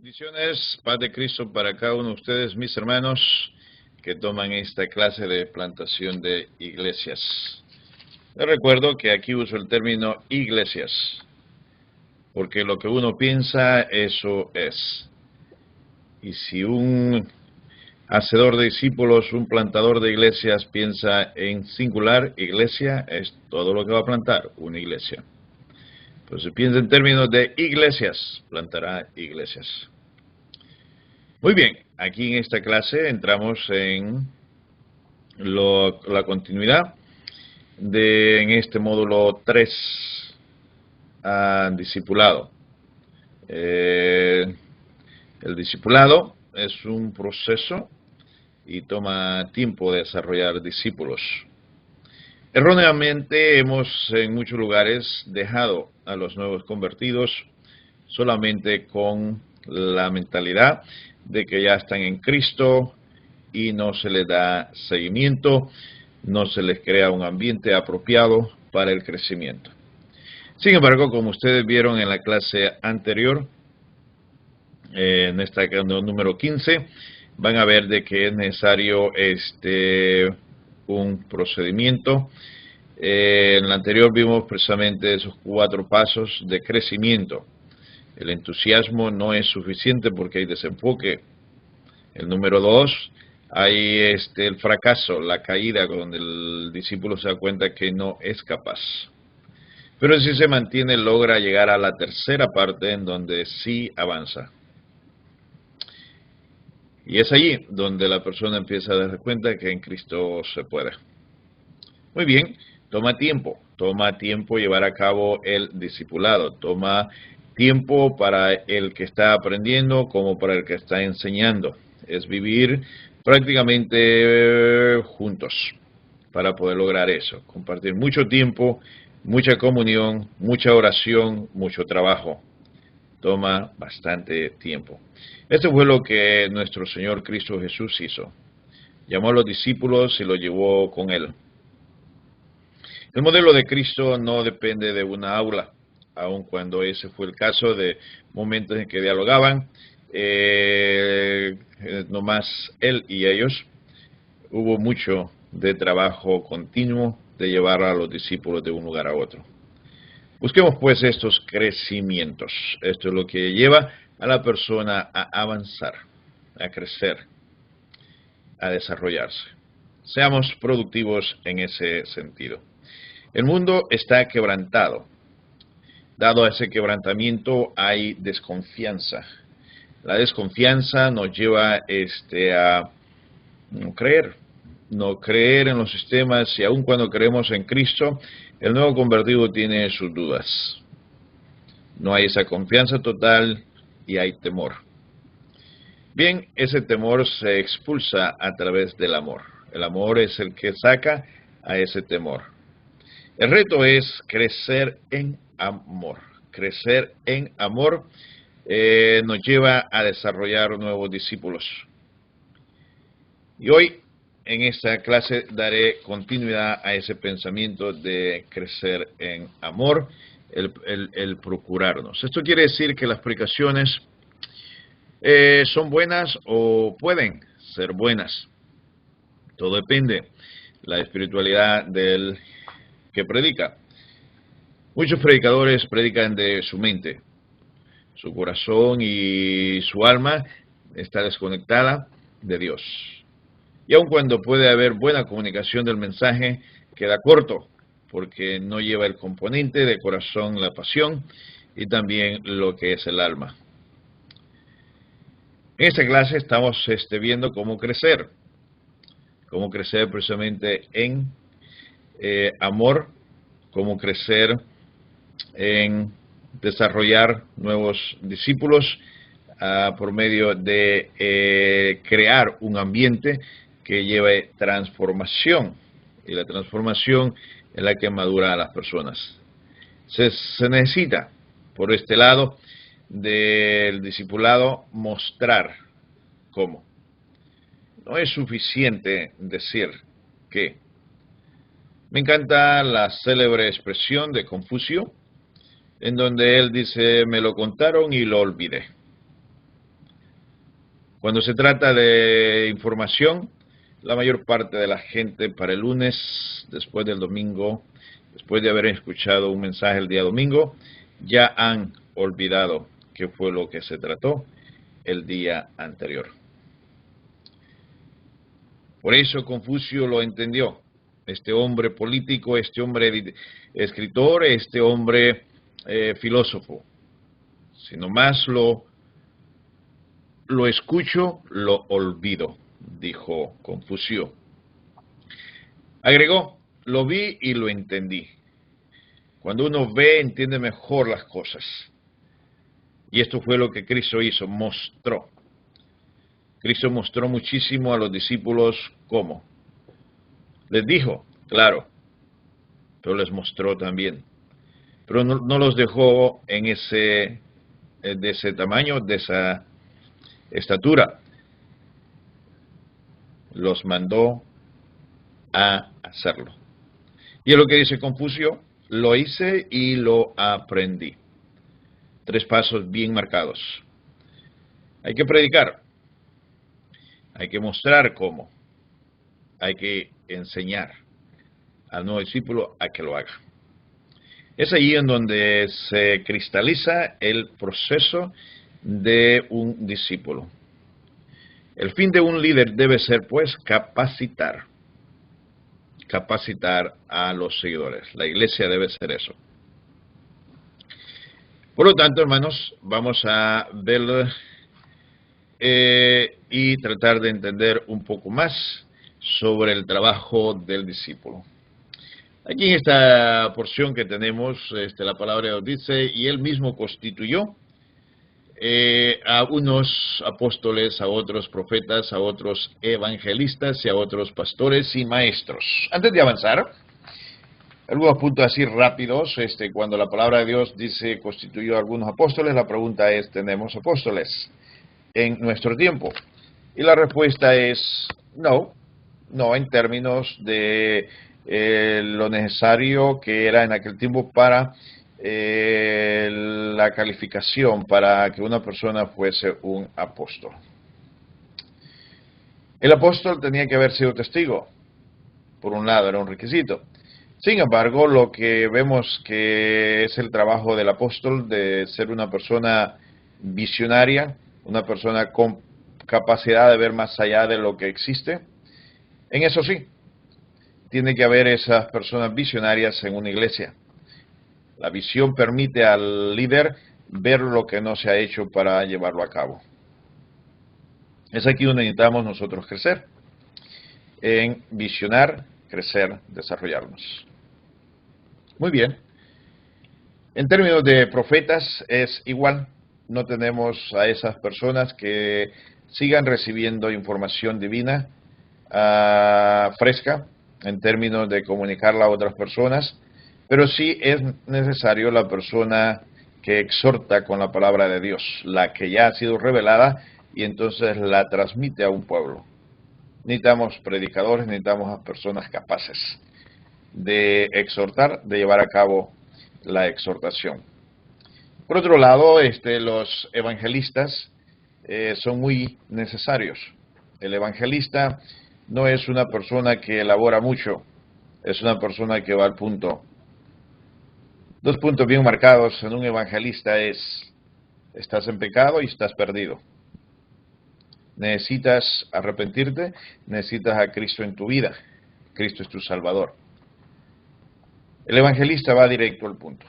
Bendiciones, paz de Cristo para cada uno de ustedes, mis hermanos, que toman esta clase de plantación de iglesias. Les recuerdo que aquí uso el término iglesias, porque lo que uno piensa, eso es. Y si un hacedor de discípulos, un plantador de iglesias piensa en singular, iglesia es todo lo que va a plantar, una iglesia. Pues si piensa en términos de iglesias, plantará iglesias. Muy bien, aquí en esta clase entramos en la continuidad en este módulo 3, discipulado. El discipulado es un proceso y toma tiempo de desarrollar discípulos. Erróneamente hemos en muchos lugares dejado a los nuevos convertidos solamente con la mentalidad de que ya están en Cristo y no se les da seguimiento, no se les crea un ambiente apropiado para el crecimiento. Sin embargo, como ustedes vieron en la clase anterior, en esta número 15, van a ver de que es necesario un procedimiento. En la anterior vimos precisamente esos 4 pasos de crecimiento. El entusiasmo no es suficiente porque hay desenfoque. El número 2, hay el fracaso, la caída, donde el discípulo se da cuenta que no es capaz. Pero si se mantiene, logra llegar a la tercera parte en donde sí avanza. Y es allí donde la persona empieza a darse cuenta que en Cristo se puede. Muy bien, toma tiempo llevar a cabo el discipulado, toma tiempo para el que está aprendiendo como para el que está enseñando. Es vivir prácticamente juntos para poder lograr eso. Compartir mucho tiempo, mucha comunión, mucha oración, mucho trabajo. Toma bastante tiempo. Esto fue lo que nuestro Señor Cristo Jesús hizo. Llamó a los discípulos y los llevó con Él. El modelo de Cristo no depende de una aula, aun cuando ese fue el caso de momentos en que dialogaban, nomás Él y ellos. Hubo mucho de trabajo continuo de llevar a los discípulos de un lugar a otro. Busquemos pues estos crecimientos. Esto es lo que lleva a la persona a avanzar, a crecer, a desarrollarse. Seamos productivos en ese sentido. El mundo está quebrantado. Dado ese quebrantamiento hay desconfianza. La desconfianza nos lleva a no creer en los sistemas, y aun cuando creemos en Cristo, el nuevo convertido tiene sus dudas. No hay esa confianza total y hay temor. Bien, ese temor se expulsa a través del amor. El amor es el que saca a ese temor. El reto es crecer en amor. Crecer en amor nos lleva a desarrollar nuevos discípulos. Y hoy, en esta clase, daré continuidad a ese pensamiento de crecer en amor, el procurarnos. Esto quiere decir que las predicaciones son buenas o pueden ser buenas. Todo depende de la espiritualidad del que predica. Muchos predicadores predican de su mente. Su corazón y su alma está desconectada de Dios. Y aun cuando puede haber buena comunicación del mensaje, queda corto, porque no lleva el componente de corazón, la pasión, y también lo que es el alma. En esta clase estamos viendo cómo crecer precisamente en amor, cómo crecer en desarrollar nuevos discípulos por medio de crear un ambiente que lleve transformación, y la transformación es la que madura a las personas. Se necesita, por este lado del discipulado, mostrar cómo. No es suficiente decir que. Me encanta la célebre expresión de Confucio, en donde él dice: me lo contaron y lo olvidé. Cuando se trata de información, la mayor parte de la gente para el lunes, después del domingo, después de haber escuchado un mensaje el día domingo, ya han olvidado qué fue lo que se trató el día anterior. Por eso Confucio lo entendió. Este hombre político, este hombre escritor, este hombre filósofo. Si nomás lo escucho, lo olvido, dijo Confucio. Agregó, lo vi y lo entendí. Cuando uno ve, entiende mejor las cosas. Y esto fue lo que Cristo hizo, mostró. Cristo mostró muchísimo a los discípulos cómo. Les dijo, claro, pero les mostró también. Pero no los dejó en de ese tamaño, de esa estatura. Los mandó a hacerlo. Y es lo que dice Confucio, lo hice y lo aprendí. 3 pasos bien marcados. Hay que predicar. Hay que mostrar cómo. Hay que enseñar al nuevo discípulo a que lo haga. Es allí en donde se cristaliza el proceso de un discípulo. El fin de un líder debe ser, pues, capacitar a los seguidores. La iglesia debe ser eso. Por lo tanto, hermanos, vamos a ver y tratar de entender un poco más sobre el trabajo del discípulo. Aquí en esta porción que tenemos, la palabra de Dios dice, y él mismo constituyó a unos apóstoles, a otros profetas, a otros evangelistas y a otros pastores y maestros. Antes de avanzar, algunos puntos así rápidos. Cuando la palabra de Dios dice constituyó a algunos apóstoles, la pregunta es, ¿tenemos apóstoles en nuestro tiempo? Y la respuesta es no en términos de lo necesario que era en aquel tiempo para la calificación para que una persona fuese un apóstol. El apóstol tenía que haber sido testigo. Por un lado, era un requisito. Sin embargo, lo que vemos que es el trabajo del apóstol de ser una persona visionaria, una persona con capacidad de ver más allá de lo que existe, en eso sí, tiene que haber esas personas visionarias en una iglesia. La visión permite al líder ver lo que no se ha hecho para llevarlo a cabo. Es aquí donde necesitamos nosotros crecer, en visionar, crecer, desarrollarnos. Muy bien. En términos de profetas es igual. No tenemos a esas personas que sigan recibiendo información divina fresca en términos de comunicarla a otras personas, pero sí es necesario la persona que exhorta con la palabra de Dios, la que ya ha sido revelada y entonces la transmite a un pueblo. Necesitamos predicadores, necesitamos a personas capaces de exhortar, de llevar a cabo la exhortación. Por otro lado, los evangelistas son muy necesarios. El evangelista no es una persona que elabora mucho, es una persona que va al punto. 2 puntos bien marcados en un evangelista es, estás en pecado y estás perdido. Necesitas arrepentirte, necesitas a Cristo en tu vida. Cristo es tu Salvador. El evangelista va directo al punto.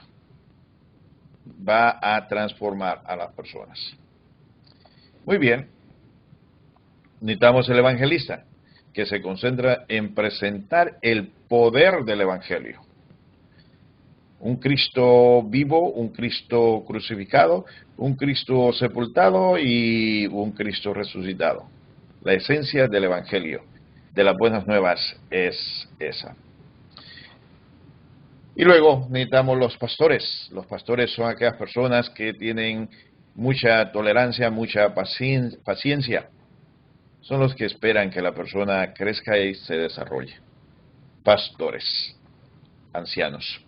Va a transformar a las personas. Muy bien. Necesitamos el evangelista, que se concentra en presentar el poder del evangelio. Un Cristo vivo, un Cristo crucificado, un Cristo sepultado y un Cristo resucitado. La esencia del evangelio, de las buenas nuevas, es esa. Y luego necesitamos los pastores. Los pastores son aquellas personas que tienen mucha tolerancia, mucha paciencia. Son los que esperan que la persona crezca y se desarrolle. Pastores, ancianos.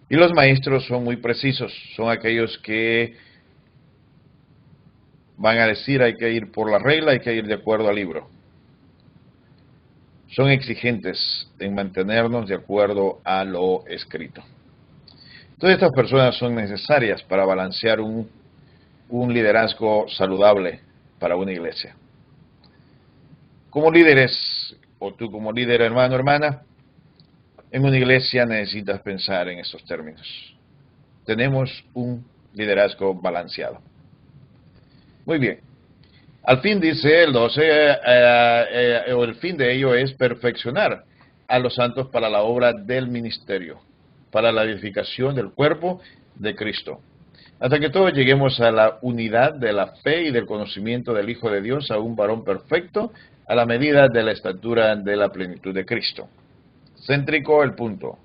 Y los maestros son muy precisos. Son aquellos que van a decir hay que ir por la regla, hay que ir de acuerdo al libro. Son exigentes en mantenernos de acuerdo a lo escrito. Todas estas personas son necesarias para balancear un liderazgo saludable para una iglesia. Como líderes, o tú como líder, hermano, hermana, en una iglesia necesitas pensar en estos términos. Tenemos un liderazgo balanceado. Muy bien. Al fin, dice el 12, el fin de ello es perfeccionar a los santos para la obra del ministerio, para la edificación del cuerpo de Cristo, hasta que todos lleguemos a la unidad de la fe y del conocimiento del Hijo de Dios, a un varón perfecto, a la medida de la estatura de la plenitud de Cristo. Céntrico el punto.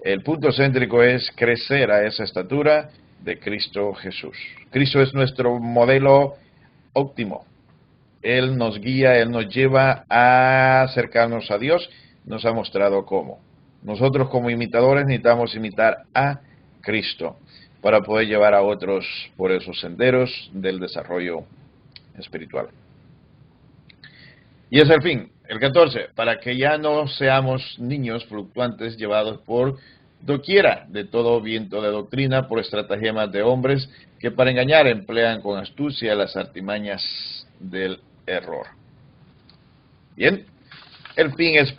El punto céntrico es crecer a esa estatura de Cristo Jesús. Cristo es nuestro modelo óptimo. Él nos guía, Él nos lleva a acercarnos a Dios, nos ha mostrado cómo. Nosotros como imitadores necesitamos imitar a Cristo para poder llevar a otros por esos senderos del desarrollo espiritual. Y es el fin, el 14, para que ya no seamos niños fluctuantes llevados por doquiera de todo viento de doctrina, por estratagemas de hombres que para engañar emplean con astucia las artimañas del error. Bien, el fin es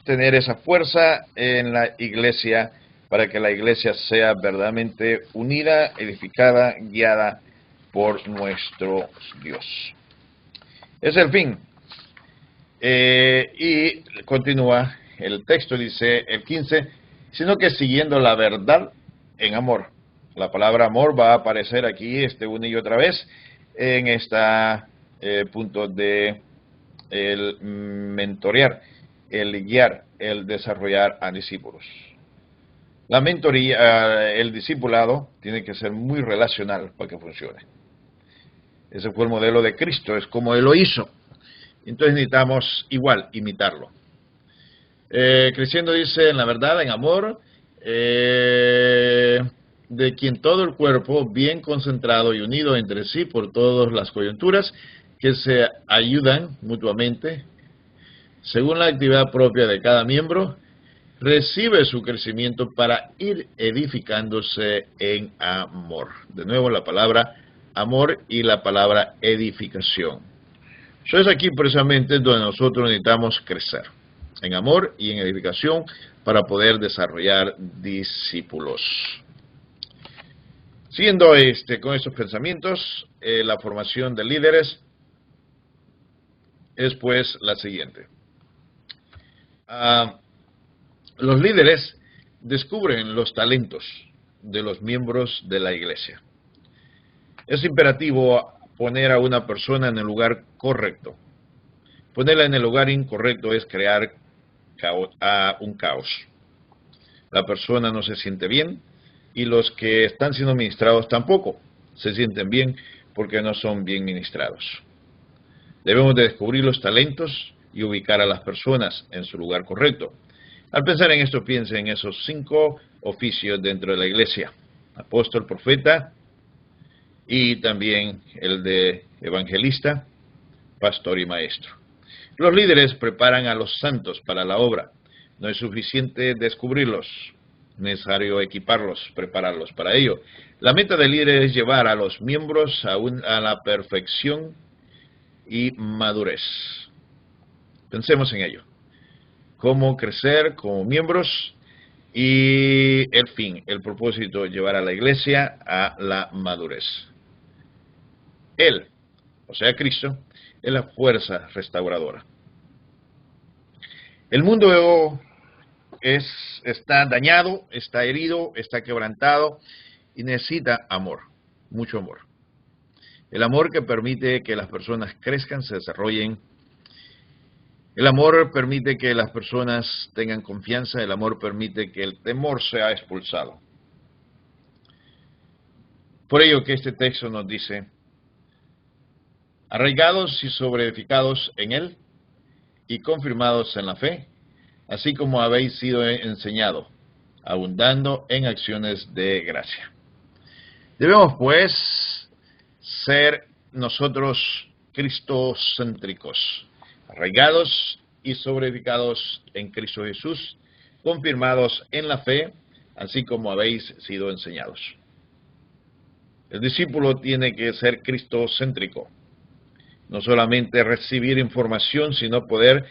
tener esa fuerza en la iglesia para que la iglesia sea verdaderamente unida, edificada, guiada por nuestro Dios. Es el fin. Y continúa el texto, dice el 15, sino que siguiendo la verdad en amor. La palabra amor va a aparecer aquí una y otra vez en este punto de el mentorear, el guiar, el desarrollar a discípulos. La mentoría, el discipulado, tiene que ser muy relacional para que funcione. Ese fue el modelo de Cristo, es como Él lo hizo. Entonces necesitamos igual imitarlo. Creciendo, dice, en la verdad, en amor, de quien todo el cuerpo, bien concentrado y unido entre sí por todas las coyunturas, que se ayudan mutuamente, según la actividad propia de cada miembro, recibe su crecimiento para ir edificándose en amor. De nuevo la palabra amor y la palabra edificación. Eso es aquí precisamente donde nosotros necesitamos crecer, en amor y en edificación, para poder desarrollar discípulos. Siguiendo con estos pensamientos, la formación de líderes es pues la siguiente. Los líderes descubren los talentos de los miembros de la iglesia. Es imperativo poner a una persona en el lugar correcto. Ponerla en el lugar incorrecto es crear un caos. La persona no se siente bien y los que están siendo ministrados tampoco se sienten bien porque no son bien ministrados. Debemos de descubrir los talentos y ubicar a las personas en su lugar correcto. Al pensar en esto, piense en esos 5 oficios dentro de la iglesia: apóstol, profeta, y también el de evangelista, pastor y maestro. Los líderes preparan a los santos para la obra. No es suficiente descubrirlos, es necesario equiparlos, prepararlos para ello. La meta del líder es llevar a los miembros a la perfección y madurez. Pensemos en ello. Cómo crecer como miembros y el fin, el propósito, llevar a la iglesia a la madurez. Él, o sea Cristo, es la fuerza restauradora. El mundo está dañado, está herido, está quebrantado y necesita amor, mucho amor. El amor que permite que las personas crezcan, se desarrollen. El amor permite que las personas tengan confianza, el amor permite que el temor sea expulsado. Por ello que este texto nos dice: arraigados y sobreedificados en Él y confirmados en la fe, así como habéis sido enseñado, abundando en acciones de gracia. Debemos pues ser nosotros cristocéntricos, arraigados y sobreedificados en Cristo Jesús, confirmados en la fe, así como habéis sido enseñados. El discípulo tiene que ser cristocéntrico, no solamente recibir información, sino poder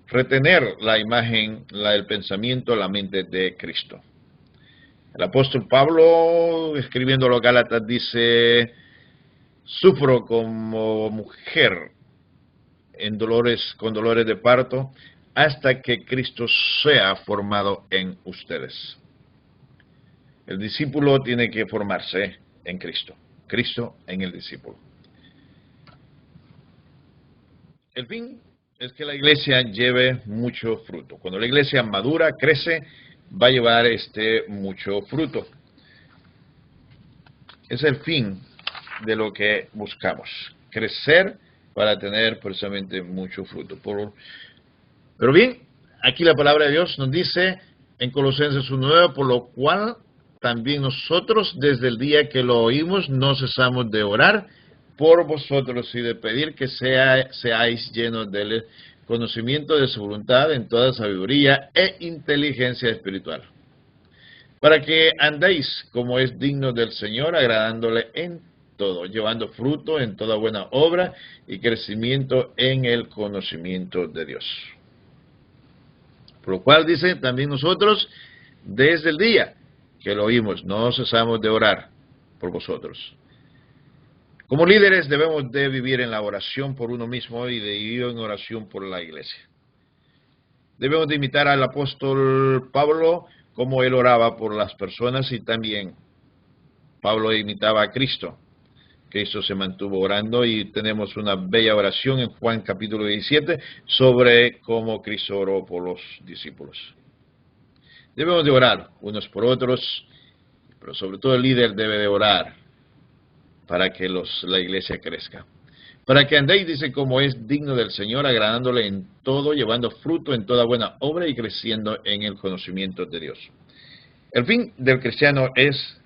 retener la imagen, el pensamiento, la mente de Cristo. El apóstol Pablo, escribiendo a los Gálatas, dice: sufro como mujer con dolores de parto, hasta que Cristo sea formado en ustedes. El discípulo tiene que formarse en Cristo, Cristo en el discípulo. El fin es que la iglesia lleve mucho fruto. Cuando la iglesia madura, crece, va a llevar mucho fruto. Es el fin de lo que buscamos, crecer para tener precisamente mucho fruto. Pero bien, aquí la palabra de Dios nos dice en Colosenses 1:9, por lo cual también nosotros desde el día que lo oímos no cesamos de orar por vosotros y de pedir que seáis llenos del conocimiento de su voluntad en toda sabiduría e inteligencia espiritual, para que andéis como es digno del Señor, agradándole en todo, llevando fruto en toda buena obra y crecimiento en el conocimiento de Dios. Por lo cual dice también nosotros, desde el día que lo oímos, no cesamos de orar por vosotros. Como líderes debemos de vivir en la oración por uno mismo y de vivir en oración por la iglesia. Debemos de imitar al apóstol Pablo como él oraba por las personas, y también Pablo imitaba a Cristo. Cristo se mantuvo orando y tenemos una bella oración en Juan capítulo 17 sobre cómo Cristo oró por los discípulos. Debemos de orar unos por otros, pero sobre todo el líder debe de orar para que la iglesia crezca. Para que andéis, dice, como es digno del Señor, agradándole en todo, llevando fruto en toda buena obra y creciendo en el conocimiento de Dios. El fin del cristiano es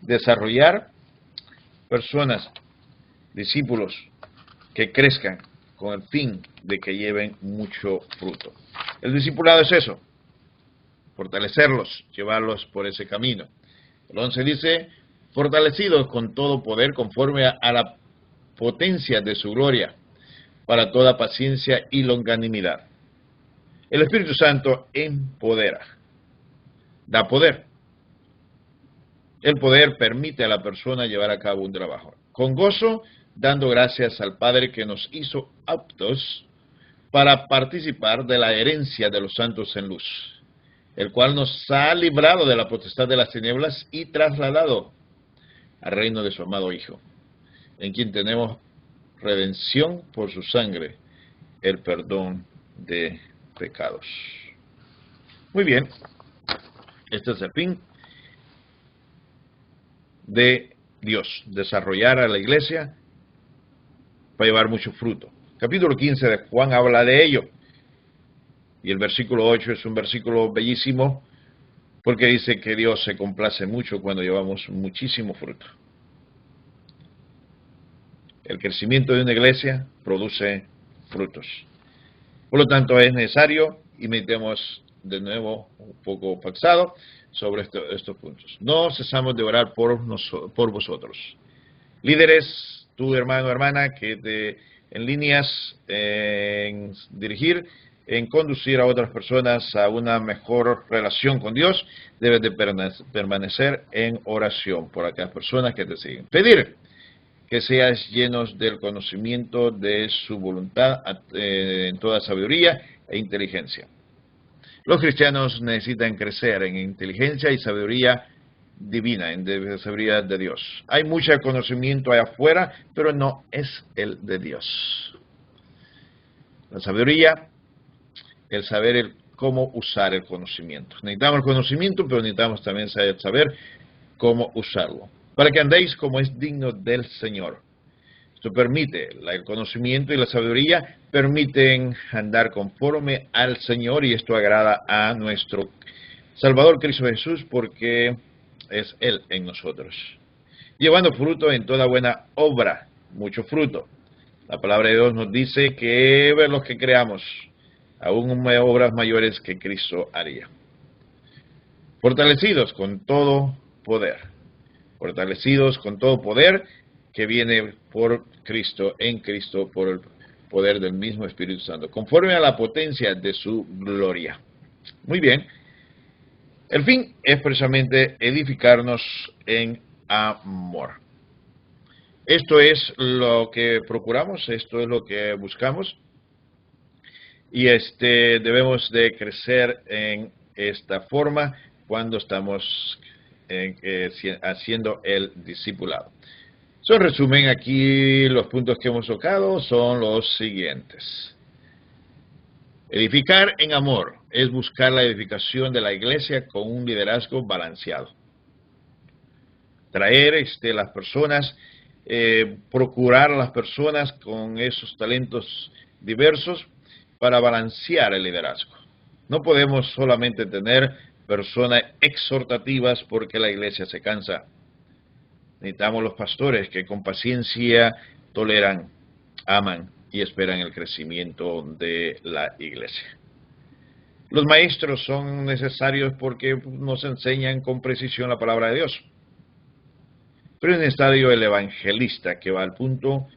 desarrollar personas, discípulos, que crezcan con el fin de que lleven mucho fruto. El discipulado es eso, fortalecerlos, llevarlos por ese camino. El 11 dice: fortalecidos con todo poder conforme a la potencia de su gloria, para toda paciencia y longanimidad. El Espíritu Santo empodera, da poder. El poder permite a la persona llevar a cabo un trabajo con gozo, dando gracias al Padre que nos hizo aptos para participar de la herencia de los santos en luz, el cual nos ha librado de la potestad de las tinieblas y trasladado al reino de su amado Hijo, en quien tenemos redención por su sangre, el perdón de pecados. Muy bien, este es el fin de Dios, desarrollar a la iglesia para llevar mucho fruto. Capítulo 15 de Juan habla de ello, y el versículo 8 es un versículo bellísimo, porque dice que Dios se complace mucho cuando llevamos muchísimo fruto. El crecimiento de una iglesia produce frutos. Por lo tanto, es necesario, y meditemos de nuevo un poco pausado sobre estos puntos. No cesamos de orar por vosotros. Líderes, tú hermano o hermana, que en líneas, en dirigir, en conducir a otras personas a una mejor relación con Dios, debes de permanecer en oración por aquellas personas que te siguen. Pedir que seas llenos del conocimiento de su voluntad en toda sabiduría e inteligencia. Los cristianos necesitan crecer en inteligencia y sabiduría divina, en sabiduría de Dios. Hay mucho conocimiento allá afuera, pero no es el de Dios. La sabiduría, el saber cómo usar el conocimiento. Necesitamos el conocimiento, pero necesitamos también saber cómo usarlo, para que andéis como es digno del Señor. Esto permite, el conocimiento y la sabiduría permiten andar conforme al Señor, y esto agrada a nuestro Salvador Cristo Jesús, porque es Él en nosotros. Llevando fruto en toda buena obra mucho fruto. La palabra de Dios nos dice que los que creamos, aún obras mayores que Cristo haría. Fortalecidos con todo poder. Fortalecidos con todo poder que viene por Cristo, en Cristo, por el poder del mismo Espíritu Santo, conforme a la potencia de su gloria. Muy bien. El fin es precisamente edificarnos en amor. Esto es lo que procuramos, esto es lo que buscamos, y debemos de crecer en esta forma cuando estamos haciendo el discipulado. En resumen, aquí los puntos que hemos tocado son los siguientes. Edificar en amor es buscar la edificación de la iglesia con un liderazgo balanceado. Traer las personas, procurar a las personas con esos talentos diversos para balancear el liderazgo. No podemos solamente tener personas exhortativas porque la iglesia se cansa. Necesitamos los pastores que con paciencia toleran, aman y esperan el crecimiento de la iglesia. Los maestros son necesarios porque nos enseñan con precisión la palabra de Dios. Pero en estadio el evangelista que va al punto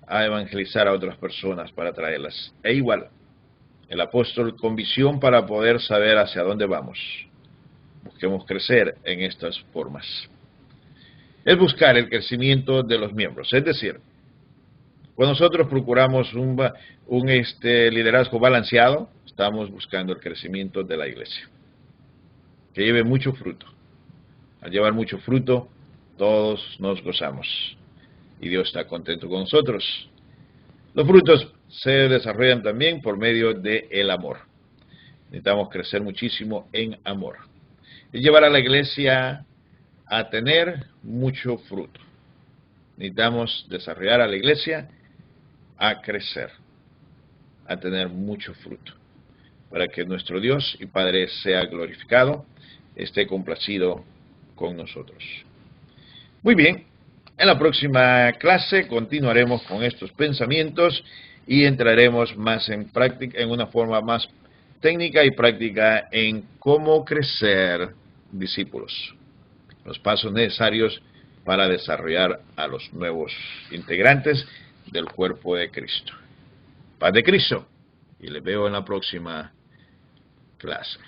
a evangelizar a otras personas para traerlas. E igual, el apóstol con visión para poder saber hacia dónde vamos. Busquemos crecer en estas formas. Es buscar el crecimiento de los miembros. Es decir, cuando nosotros procuramos un liderazgo balanceado, estamos buscando el crecimiento de la iglesia. Que lleve mucho fruto. Al llevar mucho fruto, todos nos gozamos. Y Dios está contento con nosotros. Los frutos se desarrollan también por medio del amor. Necesitamos crecer muchísimo en amor. Y llevar a la iglesia a tener mucho fruto. Necesitamos desarrollar a la iglesia a crecer, a tener mucho fruto, para que nuestro Dios y Padre sea glorificado, esté complacido con nosotros. Muy bien, en la próxima clase continuaremos con estos pensamientos y entraremos más en práctica, en una forma más técnica y práctica en cómo crecer discípulos. Los pasos necesarios para desarrollar a los nuevos integrantes del cuerpo de Cristo. Paz de Cristo. Y les veo en la próxima clase.